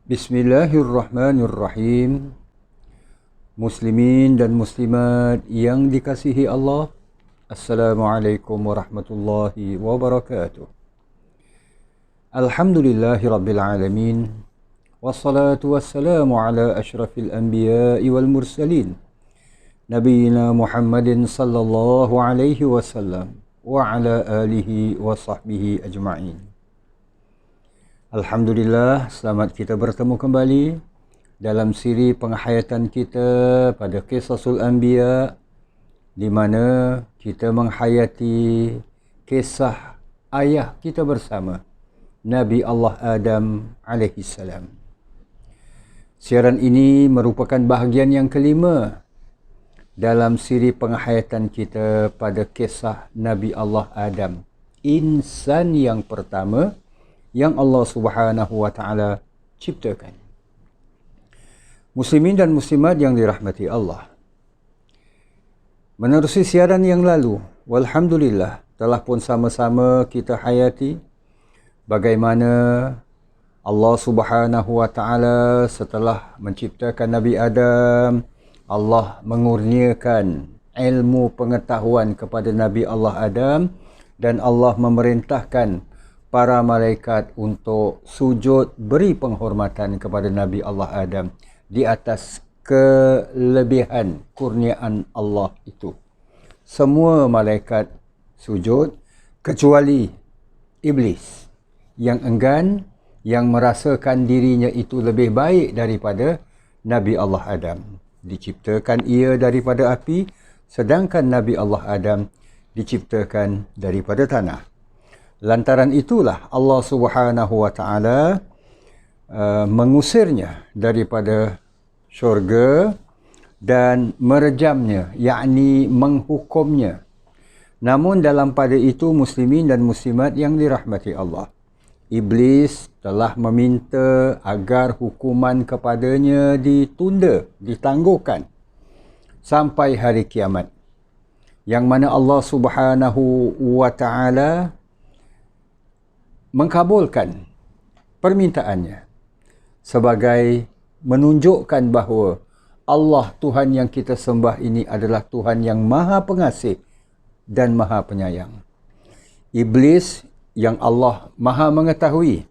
Bismillahirrahmanirrahim. Muslimin dan muslimat yang dikasihi Allah, Assalamualaikum warahmatullahi wabarakatuh. Alhamdulillahirabbil alamin. Wassalatu wassalamu ala asyrafil anbiya'i wal mursalin. Nabiyyina Muhammadin sallallahu alaihi wasallam wa ala alihi wa sahbihi ajma'in. Alhamdulillah, selamat kita bertemu kembali dalam siri penghayatan kita pada Qisasul Anbiya, di mana kita menghayati kisah ayah kita bersama, Nabi Allah Adam alaihi salam. Siaran ini merupakan bahagian yang kelima dalam siri penghayatan kita pada kisah Nabi Allah Adam, insan yang pertama yang Allah Subhanahu wa taala ciptakan. Muslimin dan muslimat yang dirahmati Allah, menerusi siaran yang lalu, walhamdulillah telah pun sama-sama kita hayati bagaimana Allah Subhanahu wa taala setelah menciptakan Nabi Adam, Allah mengurniakan ilmu pengetahuan kepada Nabi Allah Adam, dan Allah memerintahkan para malaikat untuk sujud beri penghormatan kepada Nabi Allah Adam di atas kelebihan kurniaan Allah itu. Semua malaikat sujud kecuali iblis yang enggan, yang merasakan dirinya itu lebih baik daripada Nabi Allah Adam. Diciptakan ia daripada api, sedangkan Nabi Allah Adam diciptakan daripada tanah. Lantaran itulah Allah Subhanahu wa taala mengusirnya daripada syurga dan merejamnya, yakni menghukumnya. Namun dalam pada itu, muslimin dan muslimat yang dirahmati Allah, iblis telah meminta agar hukuman kepadanya ditunda, ditangguhkan sampai hari kiamat, yang mana Allah Subhanahu wa taala mengkabulkan permintaannya sebagai menunjukkan bahawa Allah Tuhan yang kita sembah ini adalah Tuhan yang Maha Pengasih dan Maha Penyayang. Iblis yang Allah Maha mengetahui,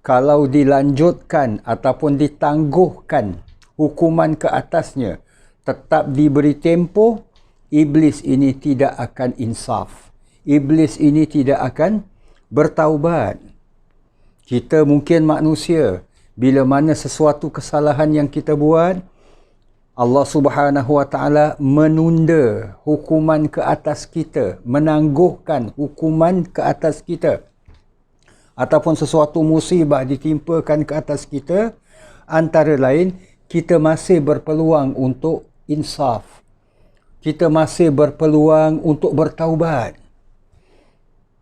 kalau dilanjutkan ataupun ditangguhkan hukuman ke atasnya, tetap diberi tempoh, iblis ini tidak akan insaf. Iblis ini tidak akan bertaubat. Kita mungkin manusia, bila mana sesuatu kesalahan yang kita buat, Allah Subhanahu wa taala menunda hukuman ke atas kita, menangguhkan hukuman ke atas kita, ataupun sesuatu musibah ditimpakan ke atas kita, antara lain kita masih berpeluang untuk insaf, kita masih berpeluang untuk bertaubat.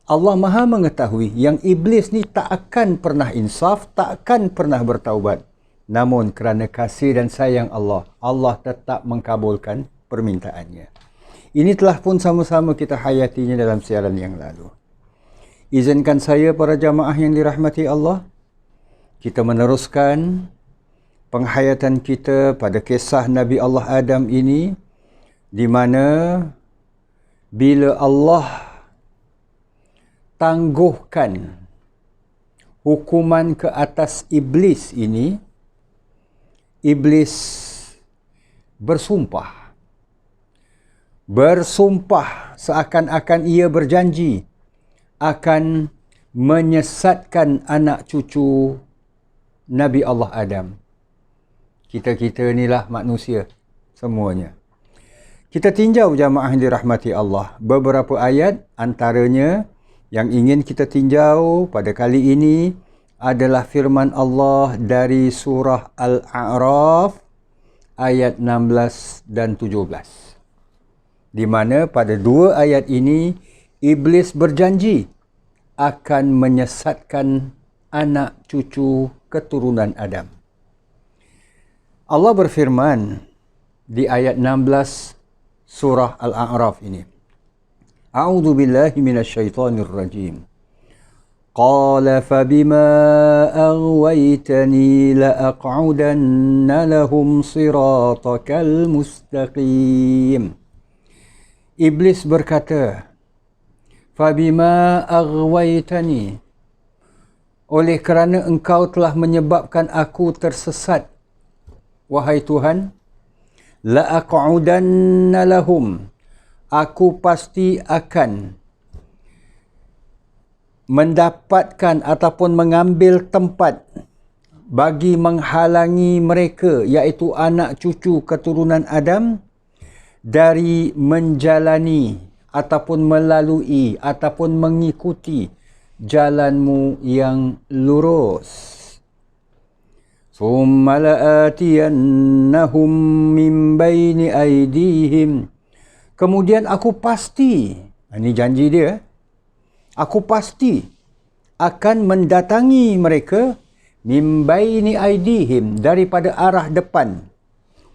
Allah Maha mengetahui yang iblis ni tak akan pernah insaf, tak akan pernah bertaubat. Namun kerana kasih dan sayang Allah, Allah tetap mengkabulkan permintaannya. Ini telah pun sama-sama kita hayatinya dalam siaran yang lalu. Izinkan saya, para jamaah yang dirahmati Allah, kita meneruskan penghayatan kita pada kisah Nabi Allah Adam ini, di mana bila Allah tangguhkan hukuman ke atas iblis ini, iblis bersumpah seakan-akan ia berjanji akan menyesatkan anak cucu Nabi Allah Adam. Kita inilah manusia semuanya. Kita tinjau jamaah yang dirahmati Allah beberapa ayat, antaranya yang ingin kita tinjau pada kali ini adalah firman Allah dari surah Al-A'raf ayat 16 dan 17. Di mana pada dua ayat ini iblis berjanji akan menyesatkan anak cucu keturunan Adam. Allah berfirman di ayat 16 surah Al-A'raf ini, A'udzu billahi minasyaitonir rajim. Qala fabima aghwaytani la'aq'udanna lahum siratakal mustaqim. Iblis berkata, fabima aghwaytani, oleh kerana engkau telah menyebabkan aku tersesat, wahai Tuhan, la'aq'udanna lahum, aku pasti akan mendapatkan ataupun mengambil tempat bagi menghalangi mereka, iaitu anak cucu keturunan Adam, dari menjalani ataupun melalui ataupun mengikuti jalanmu yang lurus. Summa la'atiyannahum min baini aydihim, kemudian aku pasti, ini janji dia, aku pasti akan mendatangi mereka min baini aydihim, daripada arah depan,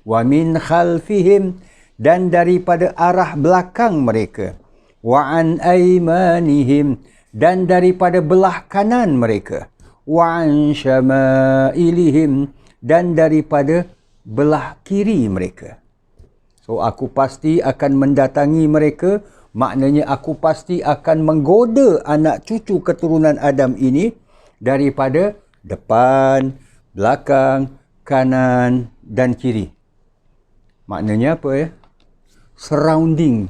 wa min khalfihim, dan daripada arah belakang mereka, wa an aymanihim, dan daripada belah kanan mereka, wa an syama'ilihim, dan daripada belah kiri mereka. So aku pasti akan mendatangi mereka, maknanya aku pasti akan menggoda anak cucu keturunan Adam ini daripada depan, belakang, kanan dan kiri. Maknanya apa ya? Surrounding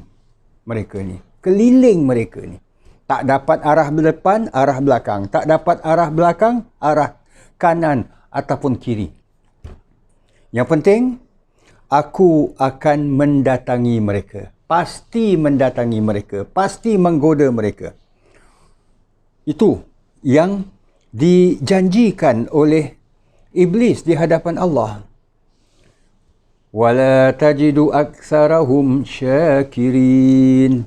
mereka ni, keliling mereka ni. Tak dapat arah depan, arah belakang. Tak dapat arah belakang, arah kanan ataupun kiri. Yang penting, aku akan mendatangi mereka. Pasti mendatangi mereka. Pasti menggoda mereka. Itu yang dijanjikan oleh Iblis di hadapan Allah. Wala tajidu aktsarahum syakirin.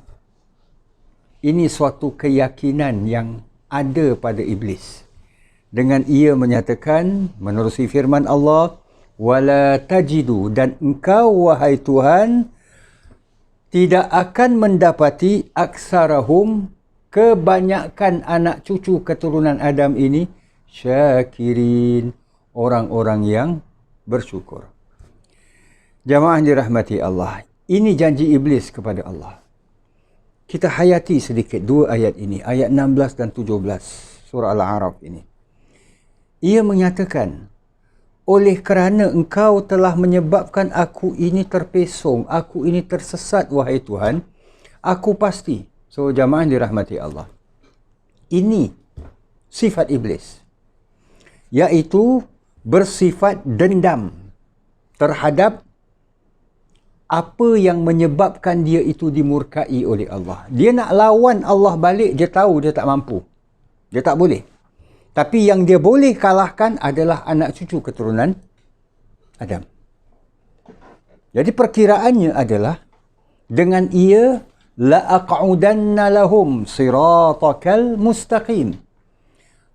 Ini suatu keyakinan yang ada pada Iblis. Dengan ia menyatakan, menerusi firman Allah, wala tajidu, dan engkau wahai Tuhan tidak akan mendapati aksarahum, kebanyakan anak cucu keturunan Adam ini, syakirin, orang-orang yang bersyukur. Jamaah dirahmati Allah, ini janji Iblis kepada Allah. Kita hayati sedikit dua ayat ini, ayat 16 dan 17 surah Al-A'raf ini. Ia menyatakan, oleh kerana engkau telah menyebabkan aku ini terpesong, aku ini tersesat wahai Tuhan, aku pasti. So jamaah dirahmati Allah, ini sifat Iblis, iaitu bersifat dendam terhadap apa yang menyebabkan dia itu dimurkai oleh Allah. Dia nak lawan Allah balik, dia tahu dia tak mampu. Dia tak boleh. Tapi yang dia boleh kalahkan adalah anak cucu keturunan Adam. Jadi perkiraannya adalah, dengan ia, la'aq'udanna lahum siratakal mustaqim.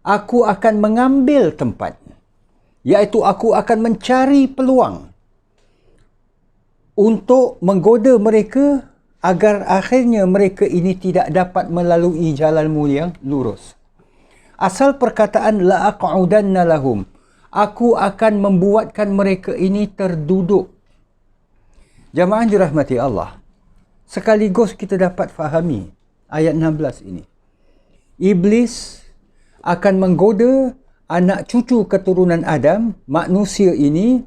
Aku akan mengambil tempat, iaitu aku akan mencari peluang untuk menggoda mereka agar akhirnya mereka ini tidak dapat melalui jalanmu yang lurus. Asal perkataan la'aq'udanna lahum, aku akan membuatkan mereka ini terduduk. Jamaah dirahmati Allah, sekaligus kita dapat fahami ayat 16 ini. Iblis akan menggoda anak cucu keturunan Adam, manusia ini,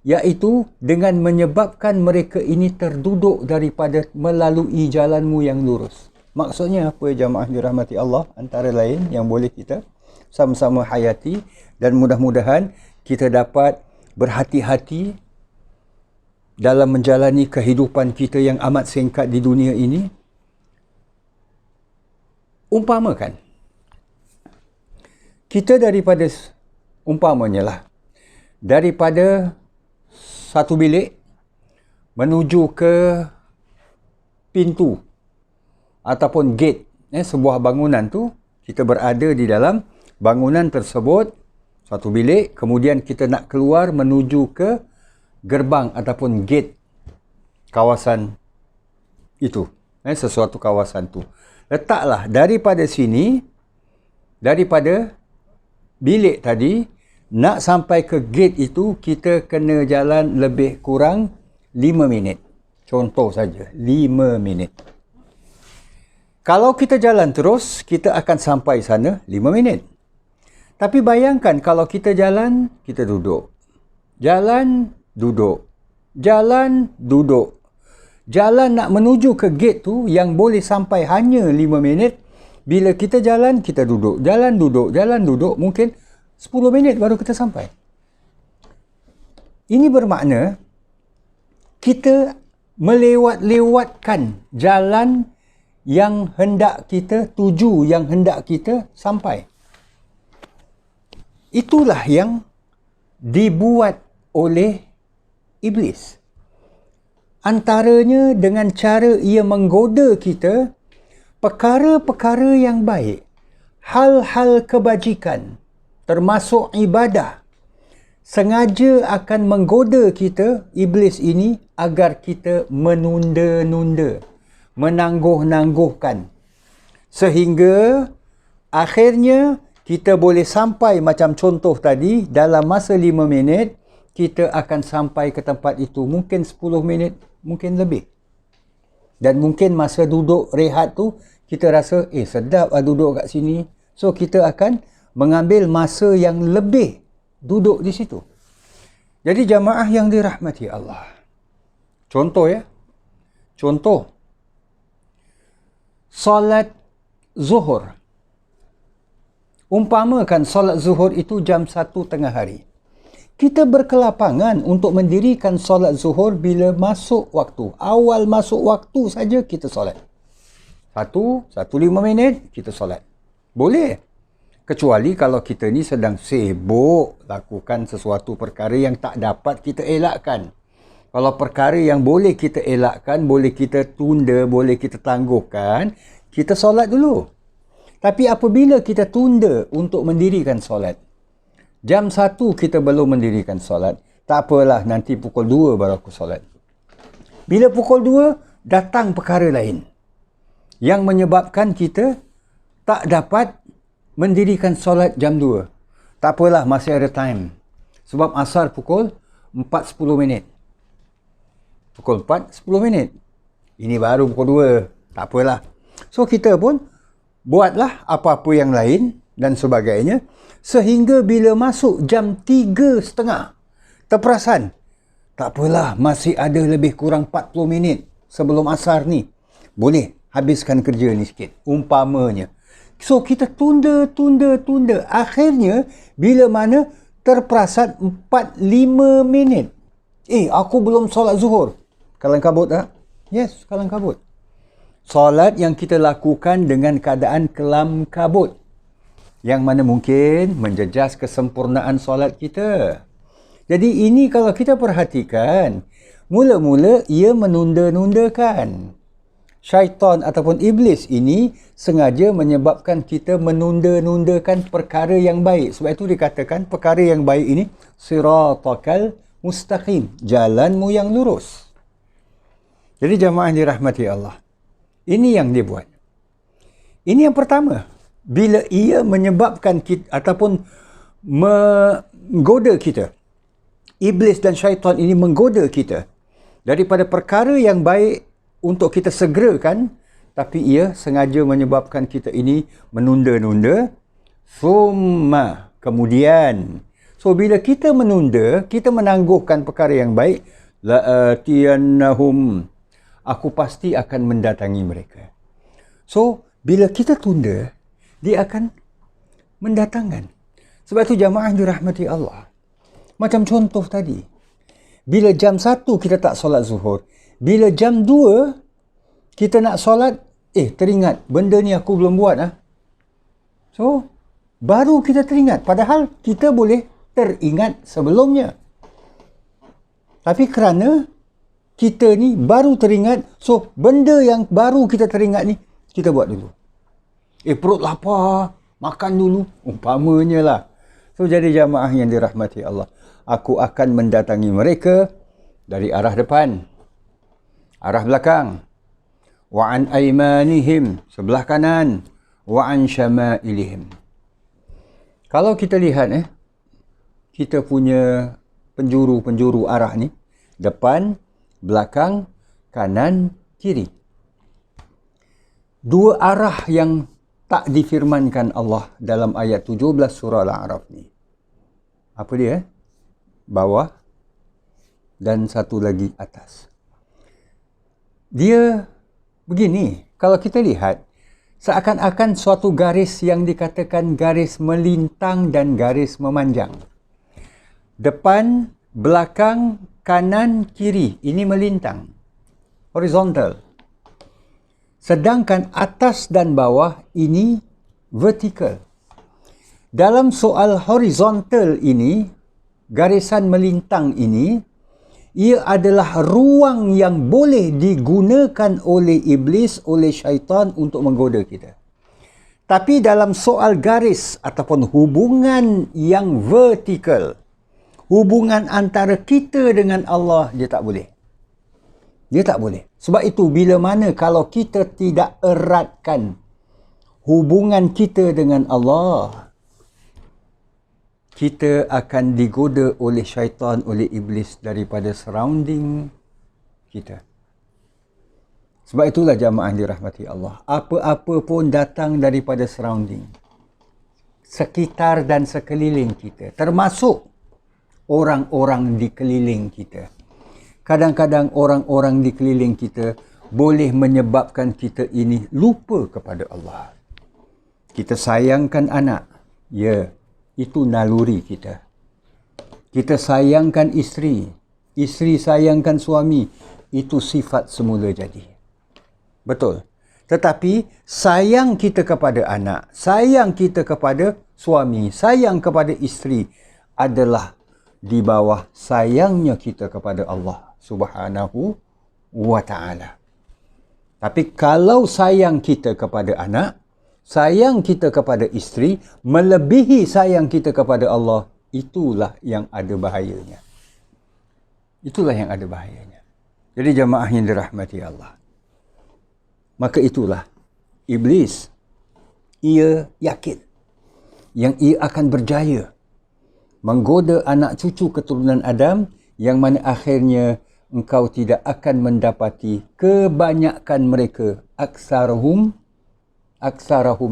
iaitu dengan menyebabkan mereka ini terduduk daripada melalui jalanmu yang lurus. Maksudnya apa jamaah dirahmati Allah? Antara lain yang boleh kita sama-sama hayati, dan mudah-mudahan kita dapat berhati-hati dalam menjalani kehidupan kita yang amat singkat di dunia ini. Umpamakan, kita daripada satu bilik menuju ke pintu ataupun gate sebuah bangunan tu, kita berada di dalam bangunan tersebut, satu bilik, kemudian kita nak keluar menuju ke gerbang ataupun gate kawasan itu, sesuatu kawasan tu. Letaklah daripada sini Daripada bilik tadi, nak sampai ke gate itu, kita kena jalan lebih kurang 5 minit. Contoh saja, 5 minit. Kalau kita jalan terus, kita akan sampai sana 5 minit. Tapi bayangkan kalau kita jalan, kita duduk. Jalan, duduk. Jalan, duduk. Jalan nak menuju ke gate tu yang boleh sampai hanya 5 minit. Bila kita jalan, kita duduk. Jalan, duduk. Jalan, duduk. Mungkin 10 minit baru kita sampai. Ini bermakna kita melewat-lewatkan jalan yang hendak kita tuju, yang hendak kita sampai. Itulah yang dibuat oleh iblis. Antaranya dengan cara ia menggoda kita perkara-perkara yang baik, hal-hal kebajikan, termasuk ibadah. Sengaja akan menggoda kita, iblis ini, agar kita menunda-nunda, menangguh-nangguhkan. Sehingga akhirnya kita boleh sampai macam contoh tadi, dalam masa 5 minit, kita akan sampai ke tempat itu. Mungkin 10 minit, mungkin lebih. Dan mungkin masa duduk rehat tu, kita rasa, sedap duduk kat sini. So, kita akan mengambil masa yang lebih duduk di situ. Jadi jamaah yang dirahmati Allah. Contoh ya. Contoh. Solat zuhur. Umpamakan solat zuhur itu jam 1 tengah hari. Kita berkelapangan untuk mendirikan solat zuhur bila masuk waktu. Awal masuk waktu saja kita solat. 1.5 minit kita solat. Boleh. Kecuali kalau kita ni sedang sibuk lakukan sesuatu perkara yang tak dapat kita elakkan. Kalau perkara yang boleh kita elakkan, boleh kita tunda, boleh kita tangguhkan, kita solat dulu. Tapi apabila kita tunda untuk mendirikan solat, jam 1 kita belum mendirikan solat, tak apalah, nanti pukul 2 baru aku solat. Bila pukul 2, datang perkara lain yang menyebabkan kita tak dapat mendirikan solat jam 2. Tak apalah, masih ada time. Sebab asar pukul 4.10 minit. Pukul 4.10 minit. Ini baru pukul 2. Tak apalah. So, kita pun buatlah apa-apa yang lain dan sebagainya. Sehingga bila masuk jam 3.30, terperasan, tak apalah, masih ada lebih kurang 40 minit sebelum asar ni. Boleh habiskan kerja ni sikit. Umpamanya. So, kita tunda. Akhirnya, bila mana terperasan 4-5 minit. Aku belum solat zuhur. Kalang kabut tak? Yes, kalang kabut. Solat yang kita lakukan dengan keadaan kelam kabut. Yang mana mungkin menjejas kesempurnaan solat kita. Jadi ini kalau kita perhatikan, mula-mula ia menunda-nundakan. Syaitan ataupun iblis ini sengaja menyebabkan kita menunda-nundakan perkara yang baik. Sebab itu dikatakan perkara yang baik ini siratakal mustaqim, jalanmu yang lurus. Jadi jamaah dirahmati Allah, ini yang dia buat. Ini yang pertama. Bila ia menyebabkan kita ataupun menggoda kita, iblis dan syaitan ini menggoda kita daripada perkara yang baik untuk kita segerakan, tapi ia sengaja menyebabkan kita ini menunda-nunda. Summa, kemudian. So, bila kita menunda, kita menangguhkan perkara yang baik, la'atiyannahum, aku pasti akan mendatangi mereka. So, bila kita tunda, dia akan mendatangkan. Sebab itu jamaah dirahmati Allah. Macam contoh tadi. Bila jam 1 kita tak solat zuhur. Bila jam 2 kita nak solat, teringat benda ni aku belum buat. So, baru kita teringat. Padahal kita boleh teringat sebelumnya. Tapi kerana kita ni baru teringat, so benda yang baru kita teringat ni, kita buat dulu. Perut lapar, makan dulu. Umpamanya lah. So, jadi jamaah yang dirahmati Allah. Aku akan mendatangi mereka dari arah depan, arah belakang, wa an aymanihim, sebelah kanan, wa an syama'ilihim, Kalau kita lihat kita punya penjuru-penjuru arah ni, depan, belakang, kanan, kiri. Dua arah yang tak difirmankan Allah dalam ayat 17 surah Al-A'raf ni. Apa dia? Bawah dan satu lagi atas. Dia begini, kalau kita lihat, seakan-akan suatu garis yang dikatakan garis melintang dan garis memanjang. Depan, belakang, kanan, kiri, ini melintang. Horizontal. Sedangkan atas dan bawah ini vertikal. Dalam soal horizontal ini, garisan melintang ini, ia adalah ruang yang boleh digunakan oleh iblis, oleh syaitan untuk menggoda kita. Tapi dalam soal garis ataupun hubungan yang vertikal, hubungan antara kita dengan Allah, dia tak boleh. Dia tak boleh. Sebab itu bila mana kalau kita tidak eratkan hubungan kita dengan Allah, kita akan digoda oleh syaitan, oleh iblis daripada surrounding kita. Sebab itulah jamaah dirahmati Allah. Apa-apa pun datang daripada surrounding. Sekitar dan sekeliling kita. Termasuk orang-orang di keliling kita. Kadang-kadang orang-orang di keliling kita boleh menyebabkan kita ini lupa kepada Allah. Kita sayangkan anak. Ya. Itu naluri kita. Kita sayangkan isteri. Isteri sayangkan suami. Itu sifat semula jadi. Betul. Tetapi sayang kita kepada anak, sayang kita kepada suami, sayang kepada isteri adalah di bawah sayangnya kita kepada Allah Subhanahu wa ta'ala. Tapi kalau sayang kita kepada anak, sayang kita kepada isteri melebihi sayang kita kepada Allah, itulah yang ada bahayanya. Itulah yang ada bahayanya. Jadi jamaah yang dirahmati Allah. Maka itulah iblis, ia yakin yang ia akan berjaya menggoda anak cucu keturunan Adam, yang mana akhirnya engkau tidak akan mendapati kebanyakan mereka aksarahum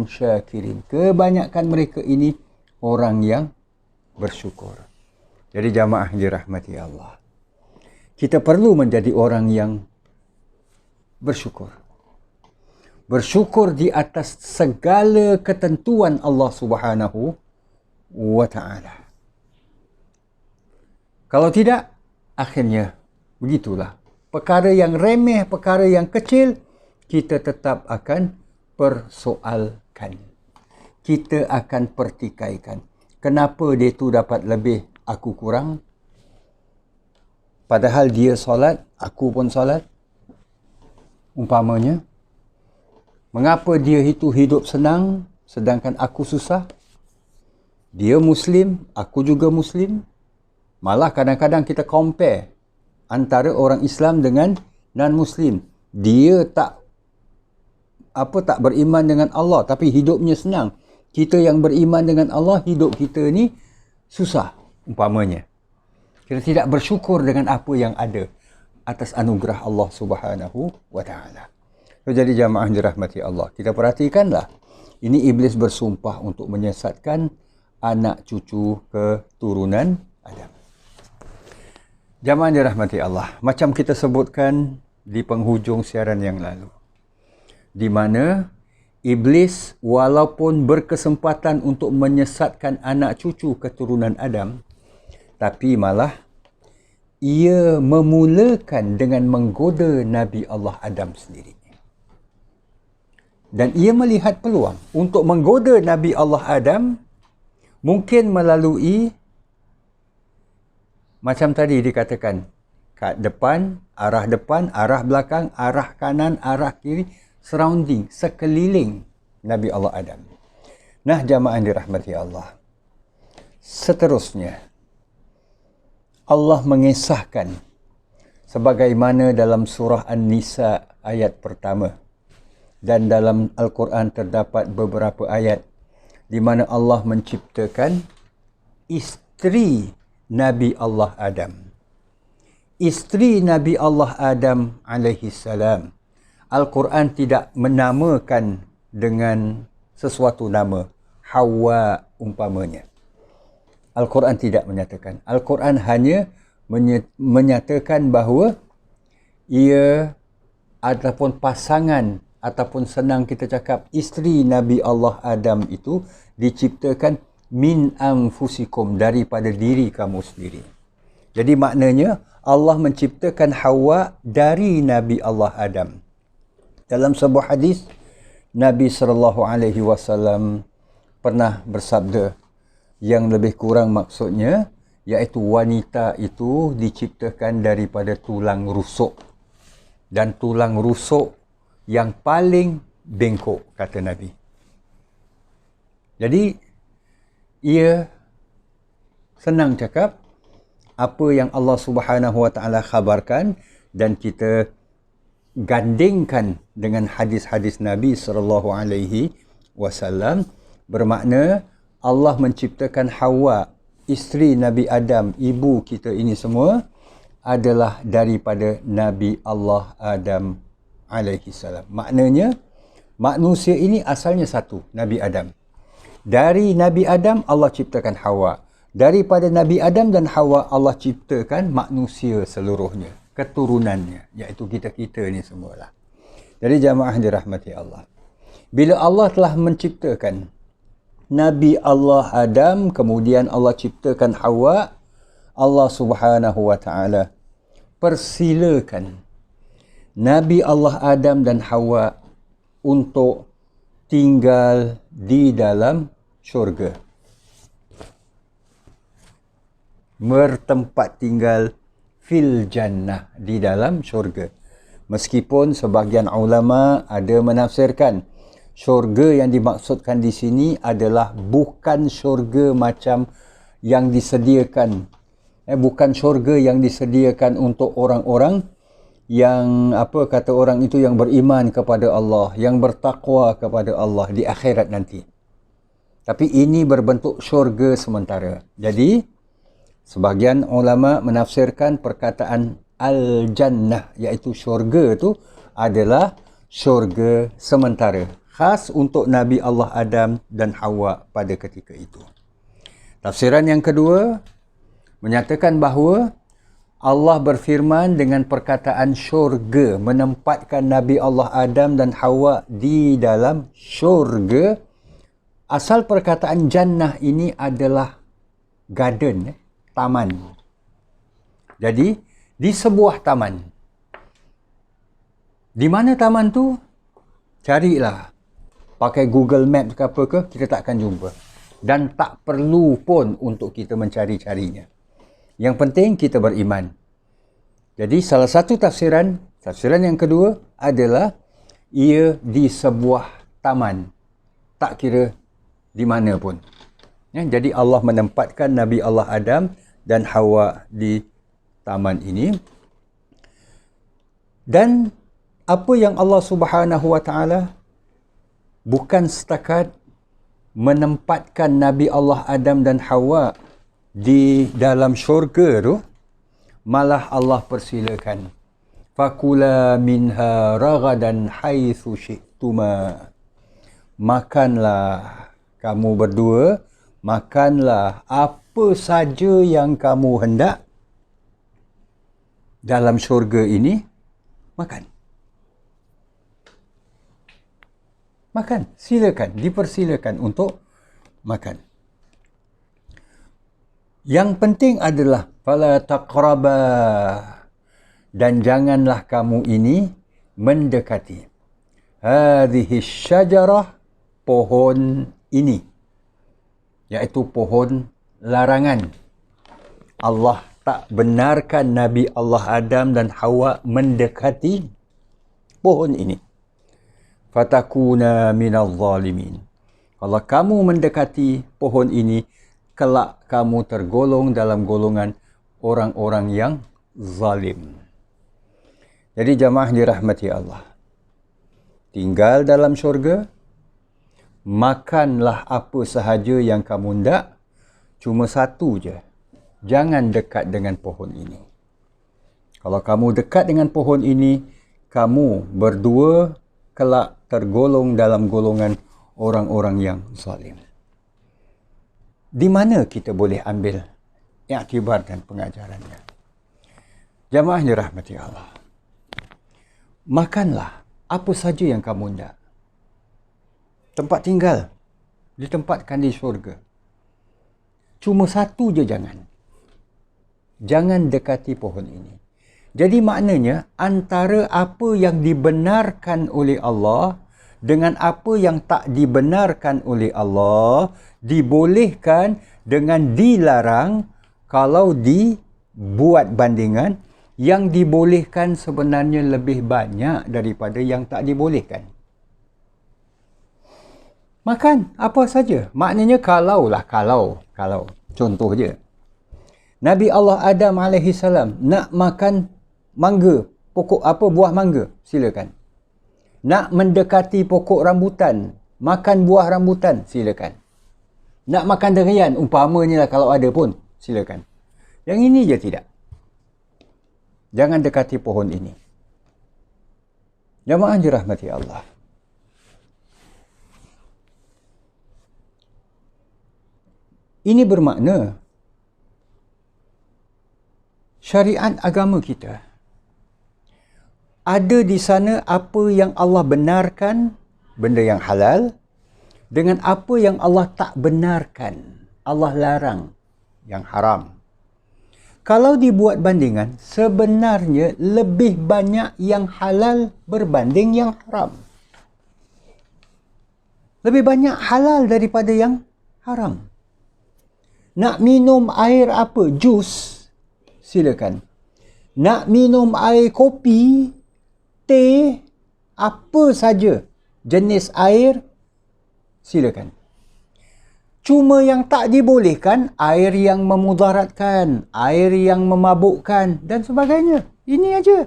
syakirin. Kebanyakan mereka ini orang yang bersyukur. Jadi jamaah dirahmati Allah, kita perlu menjadi orang yang bersyukur. Bersyukur di atas segala ketentuan Allah Subhanahu wa ta'ala. Kalau tidak, akhirnya begitulah. Perkara yang remeh, perkara yang kecil, kita tetap akan persoalkan. Kita akan pertikaikan. Kenapa dia tu dapat lebih, aku kurang? Padahal dia solat, aku pun solat. Umpamanya, mengapa dia itu hidup senang sedangkan aku susah? Dia Muslim, aku juga Muslim. Malah kadang-kadang kita compare antara orang Islam dengan non-Muslim. Dia tak beriman dengan Allah tapi hidupnya senang. Kita yang beriman dengan Allah, hidup kita ni susah umpamanya. Kita tidak bersyukur dengan apa yang ada atas anugerah Allah Subhanahu wa ta'ala. Jadi jamaah dirahmati Allah, kita perhatikanlah. Ini iblis bersumpah untuk menyesatkan anak cucu keturunan Adam. Jamaah dirahmati Allah, macam kita sebutkan di penghujung siaran yang lalu, di mana iblis walaupun berkesempatan untuk menyesatkan anak cucu keturunan Adam, tapi malah ia memulakan dengan menggoda Nabi Allah Adam sendiri. Dan ia melihat peluang untuk menggoda Nabi Allah Adam, mungkin melalui macam tadi dikatakan, kat depan, arah belakang, arah kanan, arah kiri, surrounding, sekeliling Nabi Allah Adam. Nah jamaah dirahmati Allah, seterusnya Allah mengisahkan sebagaimana dalam surah An-Nisa ayat pertama, dan dalam Al-Quran terdapat beberapa ayat di mana Allah menciptakan isteri Nabi Allah Adam. Isteri Nabi Allah Adam alaihi salam. Al-Quran tidak menamakan dengan sesuatu nama. Hawa umpamanya. Al-Quran tidak menyatakan. Al-Quran hanya menyatakan bahawa ia ataupun pasangan ataupun senang kita cakap isteri Nabi Allah Adam itu diciptakan min anfusikum, daripada diri kamu sendiri. Jadi maknanya Allah menciptakan Hawa dari Nabi Allah Adam. Dalam sebuah hadis Nabi SAW pernah bersabda, yang lebih kurang maksudnya iaitu wanita itu diciptakan daripada tulang rusuk, dan tulang rusuk yang paling bengkok, kata Nabi. Jadi ia senang cakap apa yang Allah Subhanahu Wa Taala khabarkan dan kita gandingkan dengan hadis-hadis Nabi sallallahu alaihi wasallam, bermakna Allah menciptakan Hawa, isteri Nabi Adam, ibu kita ini semua adalah daripada Nabi Allah Adam alaihi salam. Maknanya manusia ini asalnya satu, Nabi Adam. Dari Nabi Adam Allah ciptakan Hawa. Daripada Nabi Adam dan Hawa Allah ciptakan manusia seluruhnya, keturunannya, iaitu kita-kita ni semualah. Jadi jamaah dirahmati Allah, bila Allah telah menciptakan Nabi Allah Adam, kemudian Allah ciptakan Hawa, Allah Subhanahu Wa Taala persilakan Nabi Allah Adam dan Hawa untuk tinggal di dalam syurga, bertempat tinggal fil jannah, di dalam syurga. Meskipun sebahagian ulama ada menafsirkan syurga yang dimaksudkan di sini adalah bukan syurga macam yang disediakan, bukan syurga yang disediakan untuk orang-orang yang apa kata orang itu, yang beriman kepada Allah, yang bertakwa kepada Allah di akhirat nanti. Tapi ini berbentuk syurga sementara. Jadi sebahagian ulama menafsirkan perkataan al-jannah, iaitu syurga itu adalah syurga sementara, khas untuk Nabi Allah Adam dan Hawa pada ketika itu. Tafsiran yang kedua menyatakan bahawa Allah berfirman dengan perkataan syurga, menempatkan Nabi Allah Adam dan Hawa di dalam syurga. Asal perkataan jannah ini adalah garden, taman. Jadi di sebuah taman. Di mana taman tu? Carilah. Pakai Google Maps ke apa ke, kita tak akan jumpa. Dan tak perlu pun untuk kita mencari-carinya. Yang penting kita beriman. Jadi salah satu tafsiran yang kedua adalah ia di sebuah taman. Tak kira di mana pun. Ya, jadi Allah menempatkan Nabi Allah Adam dan Hawa di taman ini. Dan apa yang Allah Subhanahu Wa Taala bukan setakat menempatkan Nabi Allah Adam dan Hawa di dalam syurga tu, malah Allah persilakan, fakula minha ragadan haitsu syi'tuma, makanlah kamu berdua, makanlah apa saja yang kamu hendak dalam syurga ini. Makan, silakan, dipersilakan untuk makan. Yang penting adalah fala taqraba, dan janganlah kamu ini mendekati hadhihi syajarah, pohon ini, iaitu pohon larangan. Allah tak benarkan Nabi Allah Adam dan Hawa mendekati pohon ini. Fatakuna minal zalimin. Kalau kamu mendekati pohon ini, kelak kamu tergolong dalam golongan orang-orang yang zalim. Jadi jamaah dirahmati Allah, tinggal dalam syurga, Makanlah apa sahaja yang kamu hendak, cuma satu je, jangan dekat dengan pohon ini. Kalau kamu dekat dengan pohon ini, kamu berdua kelak tergolong dalam golongan orang-orang yang zalim. Di mana kita boleh ambil iktibar dan pengajarannya? Jamaah yang dirahmati Allah. Makanlah apa saja yang kamu hendak. Tempat tinggal ditempatkan di syurga. Cuma satu je jangan. Jangan dekati pohon ini. Jadi maknanya antara apa yang dibenarkan oleh Allah dengan apa yang tak dibenarkan oleh Allah dibolehkan dengan dilarang kalau dibuat bandingan. Yang dibolehkan sebenarnya lebih banyak daripada yang tak dibolehkan. Makan apa saja. Maknanya kalau contoh je. Nabi Allah Adam AS nak makan mangga, buah mangga, silakan. Nak mendekati pokok rambutan, makan buah rambutan, silakan. Nak makan durian, umpamanya lah kalau ada pun, silakan. Yang ini je tidak. Jangan dekati pohon ini. Jamaah dirahmati Allah. Ini bermakna syariat agama kita ada di sana apa yang Allah benarkan, benda yang halal, dengan apa yang Allah tak benarkan, Allah larang, yang haram. Kalau dibuat bandingan, sebenarnya lebih banyak yang halal berbanding yang haram. Lebih banyak halal daripada yang haram. Nak minum air apa? Jus, silakan. Nak minum air kopi, teh, apa saja jenis air, silakan. Cuma yang tak dibolehkan, air yang memudaratkan, air yang memabukkan dan sebagainya. Ini aja.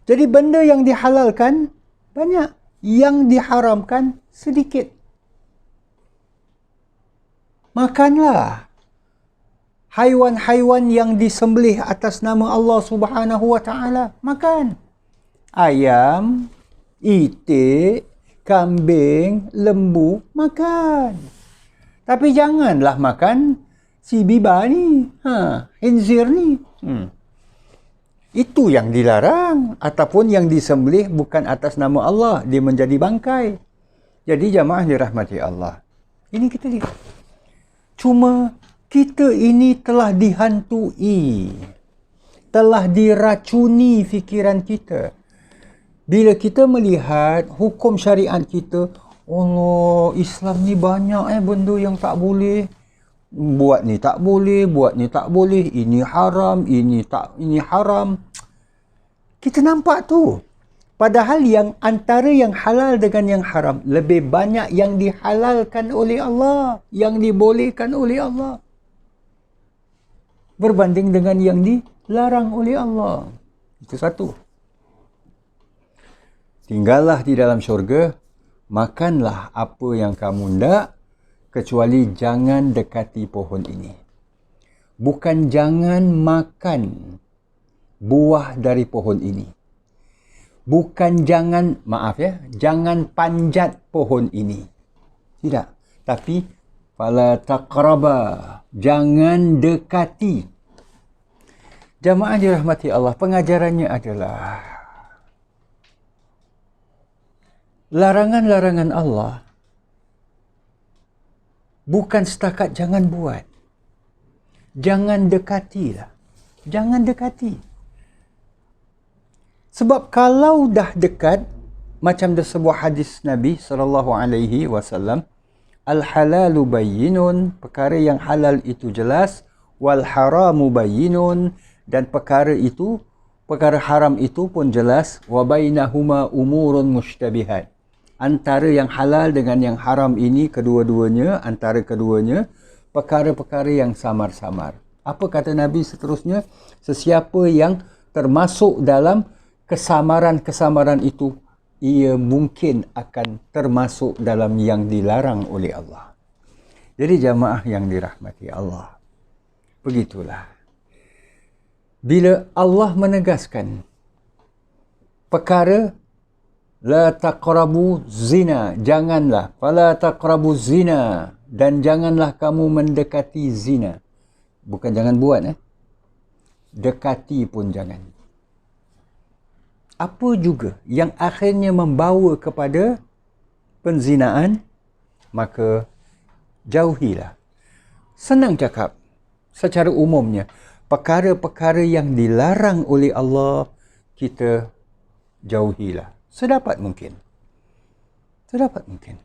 Jadi benda yang dihalalkan banyak, yang diharamkan sedikit. Makanlah haiwan-haiwan yang disembelih atas nama Allah Subhanahu wa taala. Makan. Ayam, itik, kambing, lembu, makan. Tapi janganlah makan si biba ni, khinzir ni. Itu yang dilarang ataupun yang disembelih bukan atas nama Allah, dia menjadi bangkai. Jadi jamaah dirahmati Allah. Ini kita lihat. Cuma kita ini telah dihantui, telah diracuni fikiran kita. Bila kita melihat hukum syariat kita, Allah, Islam ni banyak benda yang tak boleh. Buat ni tak boleh, buat ni tak boleh, ini haram, ini haram. Kita nampak tu. Padahal yang antara yang halal dengan yang haram, lebih banyak yang dihalalkan oleh Allah, yang dibolehkan oleh Allah, berbanding dengan yang dilarang oleh Allah. Itu satu. Tinggallah di dalam syurga, makanlah apa yang kamu hendak, kecuali jangan dekati pohon ini. Bukan jangan makan buah dari pohon ini. Bukan jangan panjat pohon ini. Tidak. Tapi, fala taqraba, jangan dekati. Jamaah dirahmati Allah, pengajarannya adalah larangan-larangan Allah bukan setakat jangan buat. Jangan dekatilah. Jangan dekati. Sebab kalau dah dekat, macam ada sebuah hadis Nabi SAW, al-halalu bayyinun, perkara yang halal itu jelas, wal haramu bayyinun, dan perkara haram itu pun jelas, wa bainahuma umurun mushtabihat. Antara yang halal dengan yang haram ini, antara keduanya, perkara-perkara yang samar-samar. Apa kata Nabi seterusnya? Sesiapa yang termasuk dalam kesamaran-kesamaran itu, ia mungkin akan termasuk dalam yang dilarang oleh Allah. Jadi jamaah yang dirahmati Allah, begitulah. Bila Allah menegaskan perkara la taqrabu zina, janganlah, fala taqrabu zina, dan janganlah kamu mendekati zina. Bukan jangan buat, dekati pun jangan. Apa juga yang akhirnya membawa kepada penzinaan, maka jauhilah. Senang cakap, secara umumnya, perkara-perkara yang dilarang oleh Allah, kita jauhilah. Sedapat mungkin. Sedapat mungkin.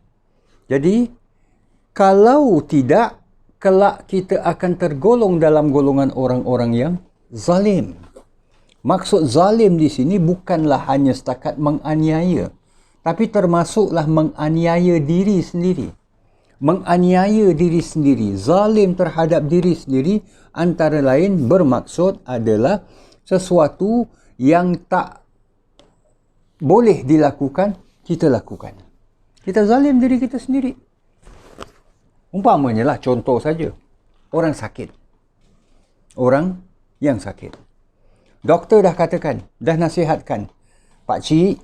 Jadi, kalau tidak, kelak kita akan tergolong dalam golongan orang-orang yang zalim. Maksud zalim di sini bukanlah hanya setakat menganiaya, tapi termasuklah menganiaya diri sendiri. Menganiaya diri sendiri, zalim terhadap diri sendiri, antara lain bermaksud adalah sesuatu yang tak boleh dilakukan, kita lakukan. Kita zalim diri kita sendiri. Umpamanya lah, contoh saja. Orang sakit. Orang yang sakit. Doktor dah katakan, dah nasihatkan, Pak Cik,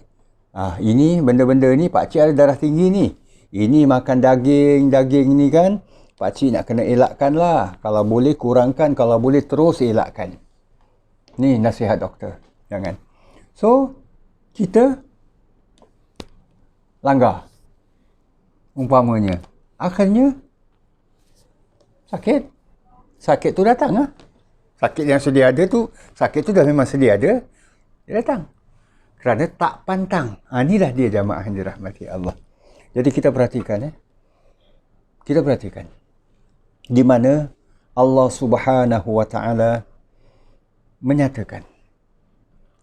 ini benda-benda ni, Pak Cik ada darah tinggi ni. Ini makan daging ni kan, Pak Cik nak kena elakkan lah. Kalau boleh kurangkan, kalau boleh terus elakkan. Ni nasihat doktor. Jangan. So, kita langgar. Umpamanya. Akhirnya, sakit. Sakit tu datang lah. Sakit yang sedia ada tu, sakit tu dah memang sedia ada, dia datang. Kerana tak pantang. Inilah dia jamaah yang dirahmati Allah. Jadi kita perhatikan. Kita perhatikan. Di mana Allah Subhanahu Wa Taala menyatakan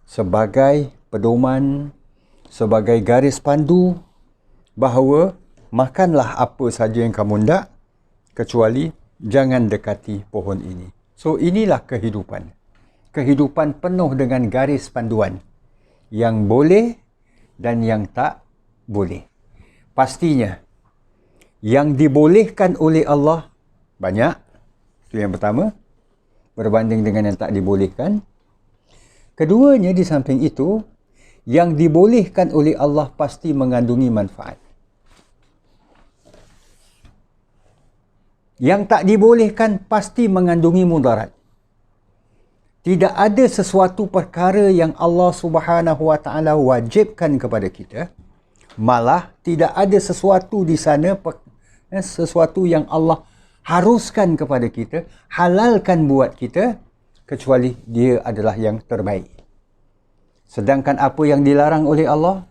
sebagai pedoman, sebagai garis pandu bahawa makanlah apa saja yang kamu hendak, kecuali jangan dekati pohon ini. So inilah kehidupan. Kehidupan penuh dengan garis panduan yang boleh dan yang tak boleh. Pastinya yang dibolehkan oleh Allah banyak. Itu yang pertama, berbanding dengan yang tak dibolehkan. Keduanya, di samping itu, yang dibolehkan oleh Allah pasti mengandungi manfaat. Yang tak dibolehkan pasti mengandungi mudarat. Tidak ada sesuatu perkara yang Allah Subhanahu Wa Taala wajibkan kepada kita. Malah tidak ada sesuatu di sana, sesuatu yang Allah haruskan kepada kita, halalkan buat kita, kecuali dia adalah yang terbaik. Sedangkan apa yang dilarang oleh Allah,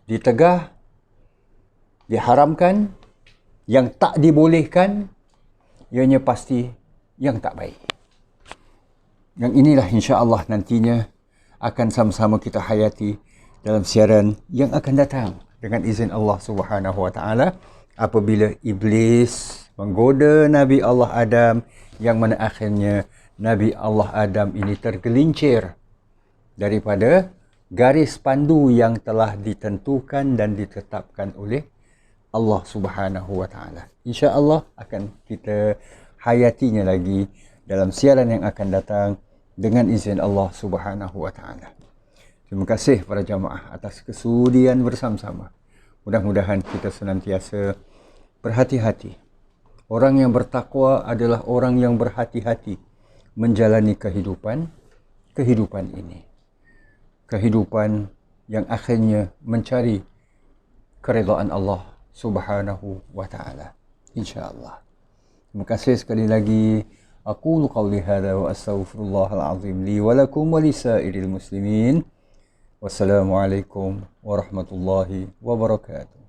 ditegah, diharamkan, yang tak dibolehkan, ianya pasti yang tak baik. Yang inilah insya-Allah nantinya akan sama-sama kita hayati dalam siaran yang akan datang dengan izin Allah Subhanahu Wa Taala, apabila iblis menggoda Nabi Allah Adam, yang mana akhirnya Nabi Allah Adam ini tergelincir daripada garis pandu yang telah ditentukan dan ditetapkan oleh Allah Subhanahu Wa Taala. Insya-Allah akan kita hayatinya lagi dalam siaran yang akan datang dengan izin Allah Subhanahu Wa Taala. Terima kasih para jamaah atas kesudian bersama-sama. Mudah-mudahan kita senantiasa berhati-hati. Orang yang bertakwa adalah orang yang berhati-hati menjalani kehidupan ini. Kehidupan yang akhirnya mencari keridaan Allah Subhanahu Wa Taala. InsyaAllah. Terima kasih sekali lagi. Aqulu qawli hadha wa astaghfirullahal azim li wa lakum wa lisairil muslimin. Wassalamualaikum warahmatullahi wabarakatuh.